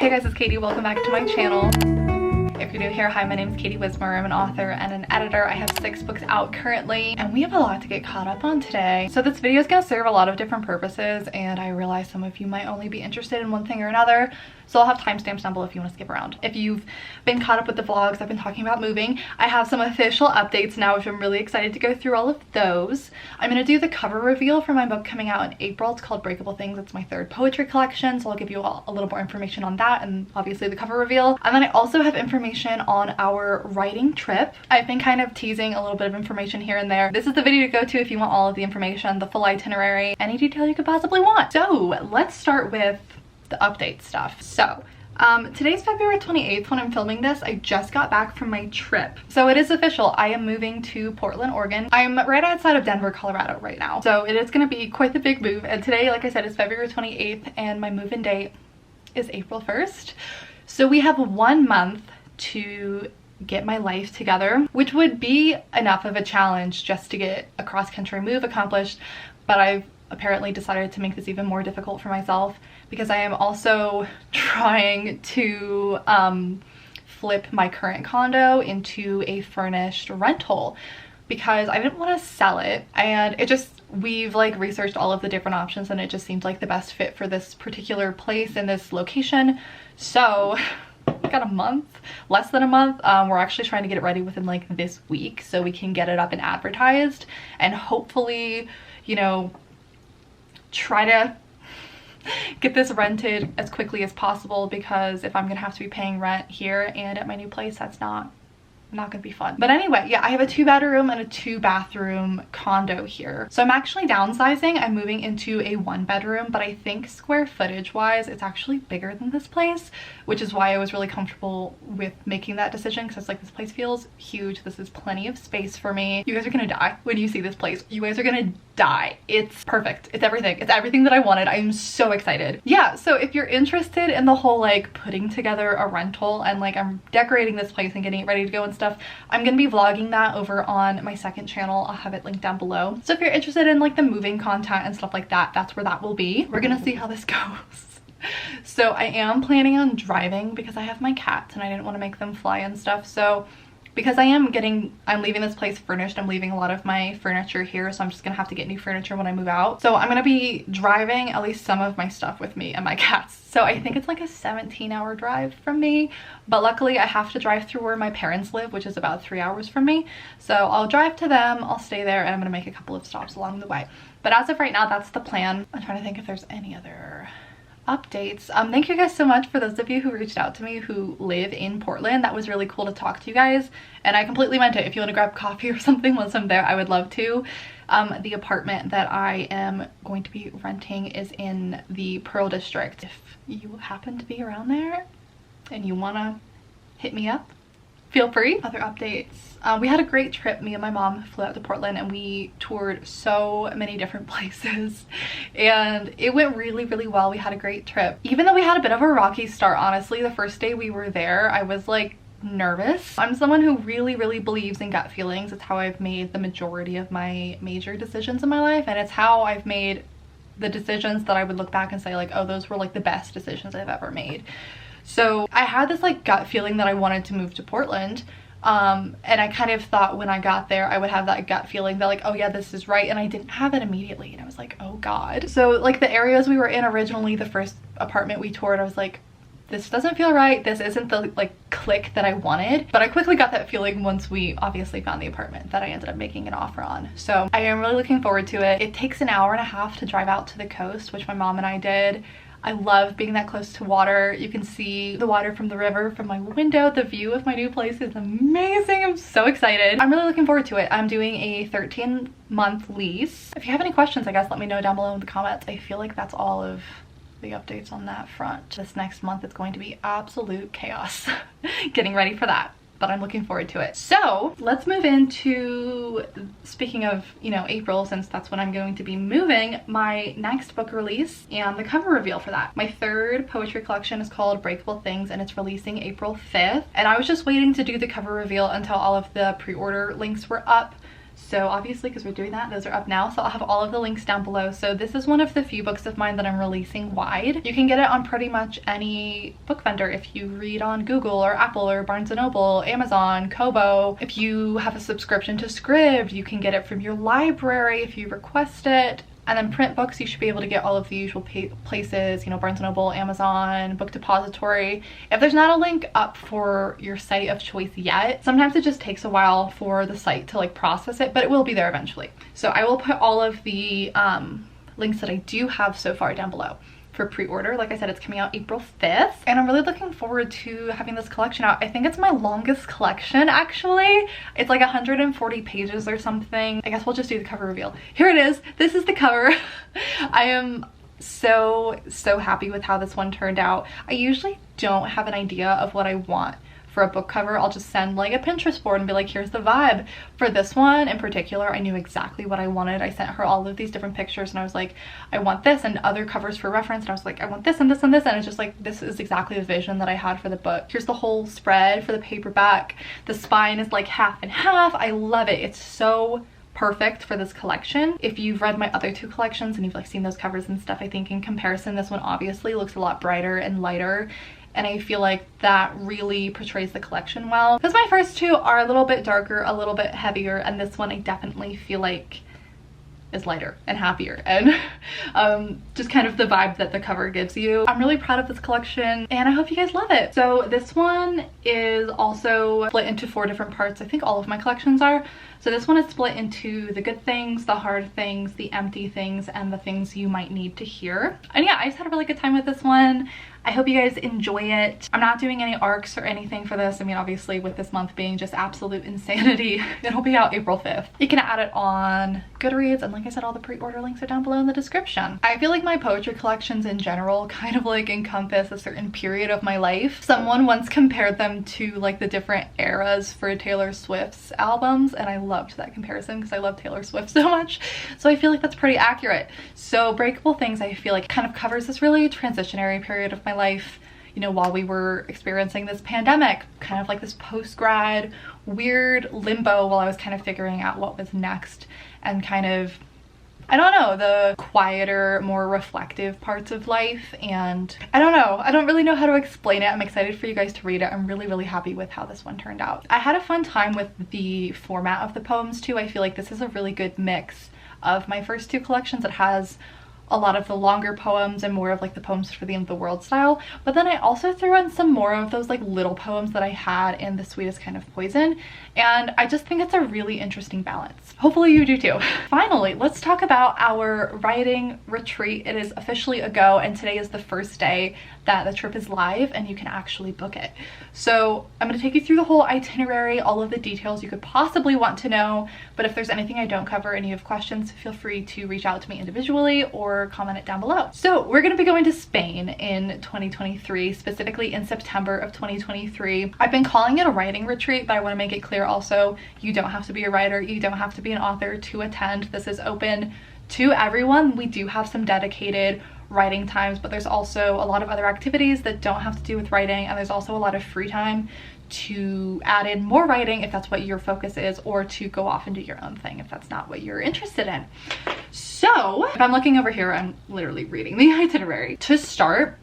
Hey guys, it's Katie. Welcome back to my channel. If you're new here, hi, my name is Katie Wismer. I'm an author and an editor. I have 6 books out currently, and we have a lot to get caught up on today. So this video is going to serve a lot of different purposes, and I realize some of you might only be interested in one thing or another, so I'll have timestamps down below if you want to skip around. If you've been caught up with the vlogs, I've been talking about moving. I have some official updates now, which I'm really excited to go through all of those. I'm going to do the cover reveal for my book coming out in April. It's called Breakable Things. It's my 3rd poetry collection, so I'll give you all a little more information on that and obviously the cover reveal. And then I also have information on our writing trip. I've been kind of teasing a little bit of information here and there. This is the video to go to if you want all of the information, the full itinerary, any detail you could possibly want. So let's start with the update stuff. So today's February 28th when I'm filming this. I just got back from my trip. So it is official. I am moving to Portland, Oregon. I'm right outside of Denver, Colorado right now. So it is going to be quite the big move. And today, like I said, is February 28th and my move-in date is April 1st. So we have 1 month to get my life together, which would be enough of a challenge just to get a cross-country move accomplished. But I've apparently decided to make this even more difficult for myself because I am also trying to flip my current condo into a furnished rental because I didn't want to sell it, and we've like researched all of the different options and it just seemed like the best fit for this particular place and this location. So got a month, less than a month. We're actually trying to get it ready within like this week so we can get it up and advertised and hopefully, you know, try to get this rented as quickly as possible, because if I'm gonna have to be paying rent here and at my new place, that's not gonna be fun. But anyway, yeah, I have a 2-bedroom and a 2-bathroom condo here. So I'm actually downsizing. I'm moving into a 1-bedroom, but I think square footage wise, it's actually bigger than this place, which is why I was really comfortable with making that decision, because it's like, this place feels huge. This is plenty of space for me. You guys are gonna die when you see this place. You guys are gonna die. It's perfect. It's everything. It's everything that I wanted. I'm so excited. Yeah, so if you're interested in the whole like putting together a rental and like I'm decorating this place and getting it ready to go and stuff, I'm gonna be vlogging that over on my 2nd channel. I'll have it linked down below. So if you're interested in like the moving content and stuff like that, that's where that will be. We're gonna see how this goes. So I am planning on driving because I have my cats and I didn't want to make them fly and stuff. So because I'm leaving this place furnished, I'm leaving a lot of my furniture here, so I'm just gonna have to get new furniture when I move out. So I'm gonna be driving at least some of my stuff with me and my cats. So I think it's like a 17-hour drive from me, but luckily I have to drive through where my parents live, which is about 3 hours from me. So I'll drive to them, I'll stay there, and I'm gonna make a couple of stops along the way. But as of right now, that's the plan. I'm trying to think if there's any other updates. Thank you guys so much for those of you who reached out to me who live in Portland. That was really cool to talk to you guys, and I completely meant it. If you want to grab coffee or something once I'm there, I would love to. The apartment that I am going to be renting is in the Pearl District. If you happen to be around there and you want to hit me up, feel free. Other updates. We had a great trip. Me and my mom flew out to Portland and we toured so many different places and it went really, really well. We had a great trip. Even though we had a bit of a rocky start, honestly, the first day we were there, I was like nervous. I'm someone who really, really believes in gut feelings. It's how I've made the majority of my major decisions in my life, and it's how I've made the decisions that I would look back and say like, oh, those were like the best decisions I've ever made. So I had this like gut feeling that I wanted to move to Portland. And I kind of thought when I got there, I would have that gut feeling that like, oh yeah, this is right. And I didn't have it immediately. And I was like, oh God. So like the areas we were in originally, the first apartment we toured, I was like, this doesn't feel right. This isn't the like click that I wanted. But I quickly got that feeling once we obviously found the apartment that I ended up making an offer on. So I am really looking forward to it. It takes an hour and a half to drive out to the coast, which my mom and I did. I love being that close to water. You can see the water from the river from my window. The view of my new place is amazing. I'm so excited. I'm really looking forward to it. I'm doing a 13-month lease. If you have any questions, I guess let me know down below in the comments. I feel like that's all of the updates on that front. This next month is going to be absolute chaos. Getting ready for that. But I'm looking forward to it. So let's move into, speaking of, you know, April, since that's when I'm going to be moving, my next book release and the cover reveal for that. My 3rd poetry collection is called Breakable Things and it's releasing April 5th. And I was just waiting to do the cover reveal until all of the pre-order links were up So obviously, because we're doing that, those are up now. So I'll have all of the links down below. So this is one of the few books of mine that I'm releasing wide. You can get it on pretty much any book vendor if you read on Google or Apple or Barnes & Noble, Amazon, Kobo. If you have a subscription to Scribd, you can get it from your library if you request it. And then print books, you should be able to get all of the usual places, you know, Barnes & Noble, Amazon, Book Depository. If there's not a link up for your site of choice yet, sometimes it just takes a while for the site to like process it, but it will be there eventually. So I will put all of the links that I do have so far down below for pre-order. Like I said, it's coming out April 5th, and I'm really looking forward to having this collection out. I think it's my longest collection, actually. It's like 140 pages or something. I guess we'll just do the cover reveal. Here it is. This is the cover. I am so happy with how this one turned out. I usually don't have an idea of what I want for a book cover. I'll just send like a Pinterest board and be like, here's the vibe. For this one in particular, I knew exactly what I wanted. I sent her all of these different pictures and I was like, I want this, and other covers for reference, and I was like, I want this and this and this, and it's just like, this is exactly the vision that I had for the book. Here's the whole spread for the paperback. The spine is like half and half. I love it. It's so perfect for this collection. If you've read my other two collections and you've like seen those covers and stuff, I think in comparison, this one obviously looks a lot brighter and lighter. And I feel like that really portrays the collection well. Because my first two are a little bit darker, a little bit heavier, and this one I definitely feel like is lighter and happier, and just kind of the vibe that the cover gives you. I'm really proud of this collection and I hope you guys love it. So this one is also split into 4 different parts. I think all of my collections are. So this one is split into the good things, the hard things, the empty things, and the things you might need to hear. And yeah, I just had a really good time with this one. I hope you guys enjoy it. I'm not doing any arcs or anything for this. I mean, obviously with this month being just absolute insanity, it'll be out April 5th. You can add it on Goodreads, and like I said, all the pre-order links are down below in the description. I feel like my poetry collections in general kind of like encompass a certain period of my life. Someone once compared them to like the different eras for Taylor Swift's albums, and I loved that comparison because I love Taylor Swift so much. So I feel like that's pretty accurate. So Breakable Things, I feel like kind of covers this really transitionary period of my life, you know, while we were experiencing this pandemic, kind of like this post-grad weird limbo while I was kind of figuring out what was next, and kind of, I don't know, the quieter, more reflective parts of life. And I don't know, I don't really know how to explain it. I'm excited for you guys to read it. I'm really happy with how this one turned out. I had a fun time with the format of the poems too. I feel like this is a really good mix of my first two collections. It has a lot of the longer poems and more of like the poems for the end of the world style, but then I also threw in some more of those like little poems that I had in The Sweetest Kind of Poison, and I just think it's a really interesting balance. Hopefully you do too. Finally, let's talk about our writing retreat. It is officially a go, and today is the first day that the trip is live and you can actually book it. So I'm going to take you through the whole itinerary, all of the details you could possibly want to know, but if there's anything I don't cover and you have questions, feel free to reach out to me individually or comment it down below. So we're going to be going to Spain in 2023, specifically in September of 2023. I've been calling it a writing retreat, but I want to make it clear also, you don't have to be a writer, you don't have to be an author to attend. This is open to everyone. We do have some dedicated writing times, but there's also a lot of other activities that don't have to do with writing, and there's also a lot of free time to add in more writing if that's what your focus is, or to go off and do your own thing if that's not what you're interested in. So if I'm looking over here, I'm literally reading the itinerary. To start,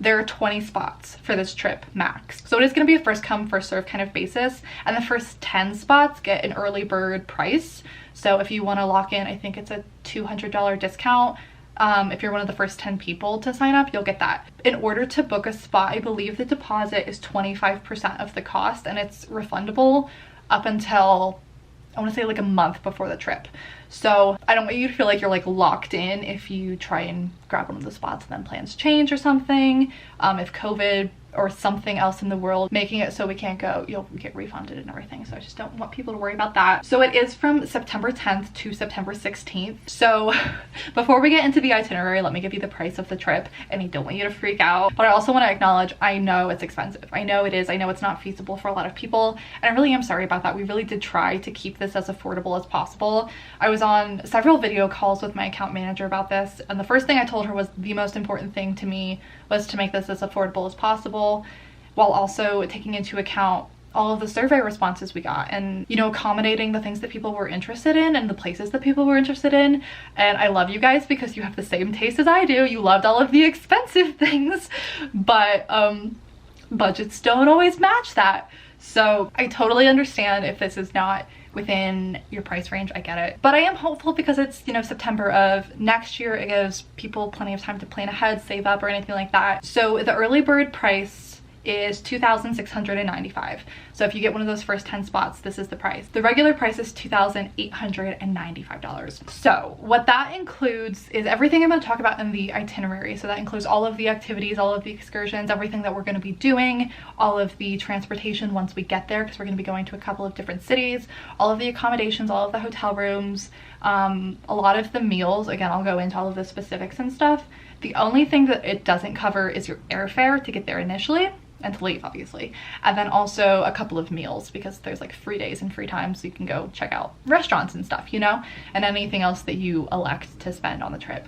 there are 20 spots for this trip max. So it is going to be a first come first serve kind of basis, and the first 10 spots get an early bird price. So if you want to lock in, I think it's a $200 discount. If you're one of the first 10 people to sign up, you'll get that. In order to book a spot, I believe the deposit is 25% of the cost, and it's refundable up until, I want to say like a month before the trip. So I don't want you to feel like you're like locked in if you try and grab one of the spots and then plans change or something. If COVID or something else in the world making it so we can't go, you'll get refunded and everything. So I just don't want people to worry about that. So it is from September 10th to September 16th. So before we get into the itinerary, let me give you the price of the trip, and I don't want you to freak out. But I also want to acknowledge, I know it's expensive. I know it is. I know it's not feasible for a lot of people, and I really am sorry about that. We really did try to keep this as affordable as possible. I was on several video calls with my account manager about this, and the first thing I told her was the most important thing to me was to make this as affordable as possible, while also taking into account all of the survey responses we got and, you know, accommodating the things that people were interested in and the places that people were interested in. And I love you guys because you have the same taste as I do. You loved all of the expensive things, but budgets don't always match that. So I totally understand if this is not within your price range. I get it, but I am hopeful because it's, you know, September of next year. It gives people plenty of time to plan ahead, save up, or anything like that. So the early bird price is $2,695. So if you get one of those first 10 spots, this is the price. The regular price is $2,895. So what that includes is everything I'm going to talk about in the itinerary. So that includes all of the activities, all of the excursions, everything that we're going to be doing, all of the transportation once we get there, because we're going to be going to a couple of different cities, all of the accommodations, all of the hotel rooms, a lot of the meals. Again, I'll go into all of the specifics and stuff. The only thing that it doesn't cover is your airfare to get there initially and to leave, obviously, and then also a couple of meals, because there's like free days and free time, so you can go check out restaurants and stuff, you know, and anything else that you elect to spend on the trip.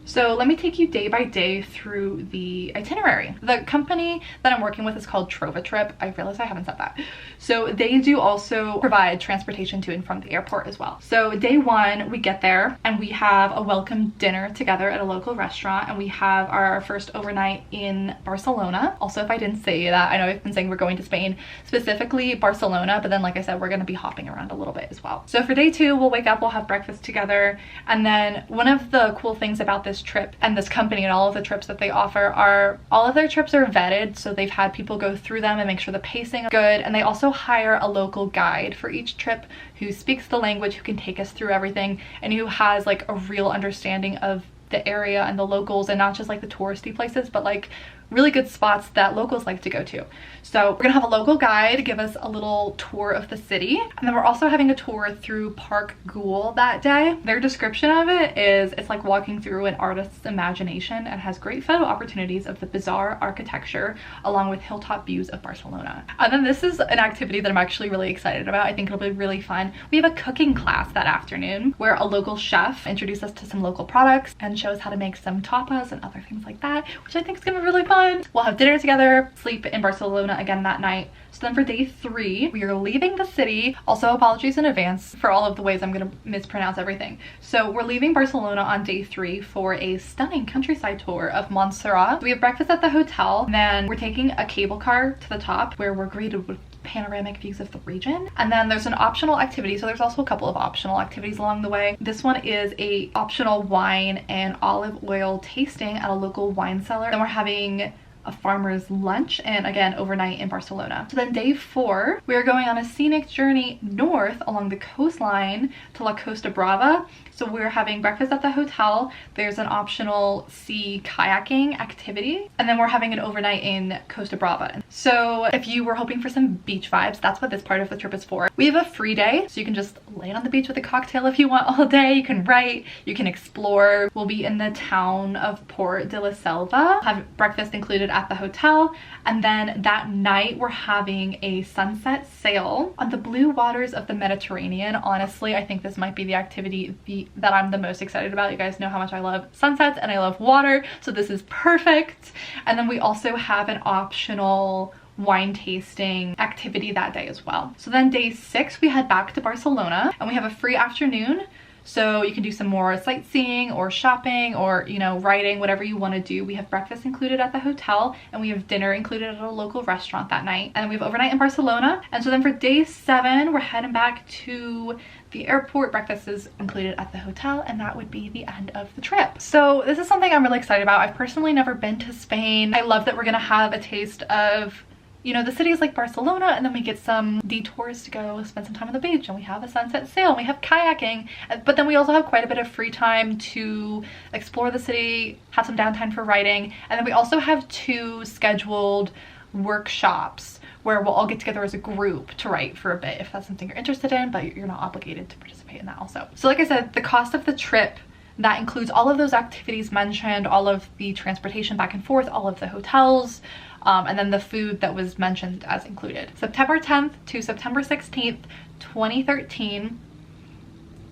So let me take you day by day through the itinerary. The company that I'm working with is called Trova Trip. I realize I haven't said that. So they do also provide transportation to and from the airport as well. So day one, we get there and we have a welcome dinner together at a local restaurant, and we have our first overnight in Barcelona. Also, if I didn't say that, I know I've been saying we're going to Spain, specifically Barcelona, but then like I said, we're gonna be hopping around a little bit as well. So for day two, we'll wake up, we'll have breakfast together, and then one of the cool things about this trip and this company and all of the trips that they offer are all of their trips are vetted, so they've had people go through them and make sure the pacing is good, and they also hire a local guide for each trip who speaks the language, who can take us through everything, and who has like a real understanding of the area and the locals, and not just like the touristy places, but like really good spots that locals like to go to. So we're gonna have a local guide give us a little tour of the city, and then we're also having a tour through Park Güell that day. Their description of it is it's like walking through an artist's imagination and has great photo opportunities of the bizarre architecture along with hilltop views of Barcelona. And then this is an activity that I'm actually really excited about. I think it'll be really fun. We have a cooking class that afternoon where a local chef introduces us to some local products and shows how to make some tapas and other things like that, which I think is gonna be really fun. We'll have dinner together, sleep in Barcelona again that night. So then for day three, we are leaving the city. Also, apologies in advance for all of the ways I'm gonna mispronounce everything. So we're leaving Barcelona on day three for a stunning countryside tour of Montserrat. We have breakfast at the hotel, and then we're taking a cable car to the top where we're greeted with panoramic views of the region. And then there's an optional activity, so there's also a couple of optional activities along the way. This one is a optional wine and olive oil tasting at a local wine cellar. Then we're having a farmer's lunch, and again overnight in Barcelona. So then day four, we are going on a scenic journey north along the coastline to La Costa Brava. So we're having breakfast at the hotel. There's an optional sea kayaking activity, and then we're having an overnight in Costa Brava. So if you were hoping for some beach vibes, that's what this part of the trip is for. We have a free day, so you can just lay on the beach with a cocktail if you want all day. You can write, you can explore. We'll be in the town of Port de la Selva, have breakfast included at the hotel, and then that night we're having a sunset sail on the blue waters of the Mediterranean. Honestly, I think this might be the activity that I'm the most excited about. You guys know how much I love sunsets and I love water, so this is perfect. And then we also have an optional wine tasting activity that day as well. So then day six, we head back to Barcelona and we have a free afternoon. So you can do some more sightseeing or shopping or, you know, writing, whatever you want to do. We have breakfast included at the hotel, and we have dinner included at a local restaurant that night. And we have overnight in Barcelona. And so then for day seven, we're heading back to the airport. Breakfast is included at the hotel, and that would be the end of the trip. So this is something I'm really excited about. I've personally never been to Spain. I love that we're gonna have a taste of, you know, the cities like Barcelona, and then we get some detours to go spend some time on the beach, and we have a sunset sail, and we have kayaking, but then we also have quite a bit of free time to explore the city, have some downtime for writing, and then we also have 2 scheduled workshops where we'll all get together as a group to write for a bit if that's something you're interested in, but you're not obligated to participate in that also. So like I said, the cost of the trip, that includes all of those activities mentioned, all of the transportation back and forth, all of the hotels, and then the food that was mentioned as included. September 10th to September 16th, 2013,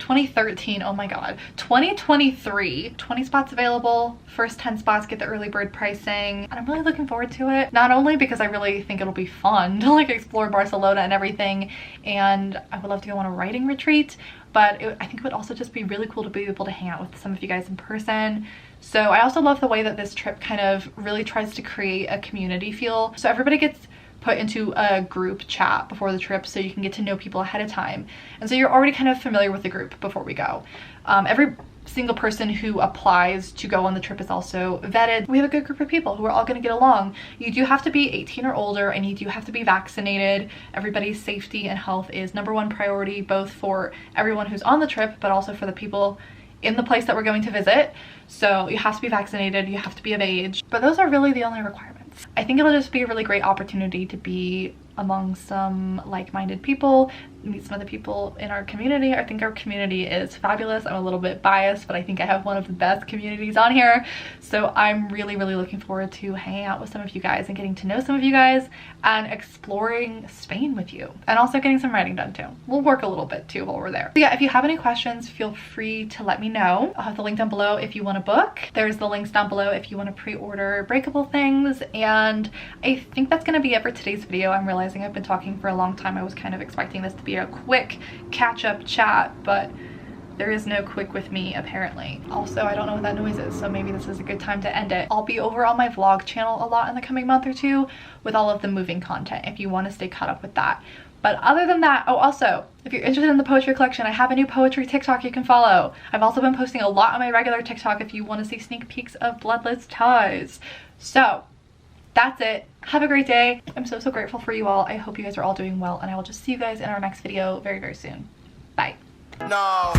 2013, oh my god. 2023, 20 spots available. First 10 spots get the early bird pricing. And I'm really looking forward to it. Not only because I really think it'll be fun to like explore Barcelona and everything, and I would love to go on a writing retreat, but I think it would also just be really cool to be able to hang out with some of you guys in person. So I also love the way that this trip kind of really tries to create a community feel. So everybody gets put into a group chat before the trip so you can get to know people ahead of time. And so you're already kind of familiar with the group before we go. Every single person who applies to go on the trip is also vetted. We have a good group of people who are all going to get along. You do have to be 18 or older, and you do have to be vaccinated. Everybody's safety and health is #1 priority, both for everyone who's on the trip, but also for the people in the place that we're going to visit. So you have to be vaccinated, you have to be of age, but those are really the only requirements. I think it'll just be a really great opportunity to be among some like-minded people, meet some other people in our community. I think our community is fabulous. I'm a little bit biased, but I think I have one of the best communities on here. So I'm really looking forward to hanging out with some of you guys and getting to know some of you guys and exploring Spain with you, and also getting some writing done too. We'll work a little bit too while we're there. So yeah, if you have any questions, feel free to let me know. I'll have the link down below if you want to book. There's the links down below if you want to pre-order Breakable things. And I think that's going to be it for today's video. I'm realizing I've been talking for a long time. I was kind of expecting this to be a quick catch-up chat, but there is no quick with me apparently. Also, I don't know what that noise is, so maybe this is a good time to end it. I'll be over on my vlog channel a lot in the coming month or two with all of the moving content if you want to stay caught up with that. But other than that, oh, also, if you're interested in the poetry collection, I have a new poetry TikTok you can follow. I've also been posting a lot on my regular TikTok if you want to see sneak peeks of Bloodless Ties. So that's it. Have a great day. I'm so grateful for you all. I hope you guys are all doing well, and I will just see you guys in our next video very soon. Bye. No.